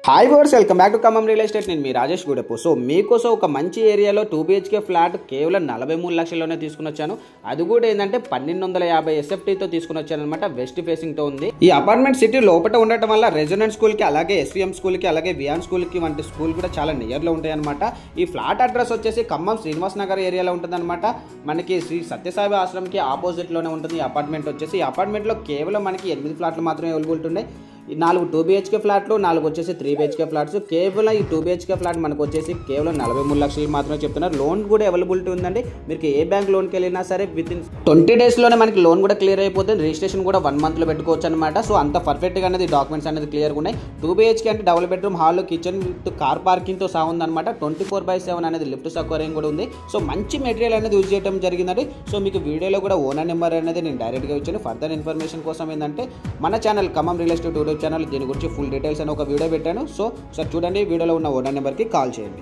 Hi viewers welcome back to Khammam real estate. నేను మీ Rajesh Gudepu. So మీకోసం ఒక మంచి ఏరియాలో 2 BHK ఫ్లాట్ కేవలం 43 లక్షల్లోనే తీసుకుని వచ్చాను. అది కూడా ఏంటంటే 1250 SFTతో తీసుకుని వచ్చాను అనమాట. వెస్ట్ ఫేసింగ్తో ఉంది. ఈ అపార్ట్మెంట్ సిటీ లోపల ఉండటం వల్ల రెసిడెంట్ స్కూల్కి, అలాగే SVM స్కూల్కి, అలాగే వియాన్ స్కూల్కి వంటి స్కూల్ కూడా చాలా నియర్లో ఉంటాయి అనమాట. ఈ ఫ్లాట్ అడ్రస్ వచ్చేసి ఖమ్మం శ్రీనివాస్ నగర్ ఏరియాలో ఉంటుంది అనమాట. మనకి శ్రీ సత్యసాయి ఆశ్రమంకి ఆపోజిట్లోనే ఉంటుంది ఈ అపార్ట్మెంట్ వచ్చేసి. ఈ అపార్ట్మెంట్లో కేవలం మనకి 8 ఫ్లాట్లు మాత్రమే అవైలబుల్ ఉన్నాయి. 4 2 BHK ఫ్లాట్లు, 4 వచ్చేసి 3 BHK ఫ్లాట్స్. కేవలం ఈ 2 BHK ఫ్లాట్ మనకు వచ్చేసి కేవలం 43 లక్షలు మాత్రమే చెప్తున్నారు. లోన్ కూడా అవైలబిలిటీ ఉందండి. మీకు ఏ బ్యాంక్ లోన్కి వెళ్ళినా సరే వితిన్ 20 డేస్లోనే మనకి లోన్ కూడా క్లియర్ అయిపోతుంది. రిజిస్ట్రేషన్ కూడా 1 మంత్లో పెట్టుకోవచ్చు అనమాట. సో అంత పర్ఫెక్ట్గా అనేది డాక్యుమెంట్స్ అనేది క్లియర్గా ఉన్నాయి. 2 BHK అంటే double bedroom, hall, kitchen with car పార్కింగ్తో సహా ఉందన్నమాట. 24/7 అనేది లిఫ్ట్ సౌకర్యం కూడా ఉంది. సో మంచి మెటీరియల్ అనేది యూజ్ చేయడం జరిగిందండి. సో మీకు వీడియోలో కూడా ఓనర్ నెంబర్ అనేది నేను డైరెక్ట్గా ఇచ్చాను. ఫర్దర్ ఇన్ఫర్మేషన్ కోసం ఏంటంటే మన channel Khammam real estate YouTube channel దీని గురించి ఫుల్ డీటెయిల్స్ అని ఒక వీడియో పెట్టాను. సో సార్ చూడండి, వీడియోలో ఉన్న ఓనర్ నెంబర్కి కాల్ చేయండి.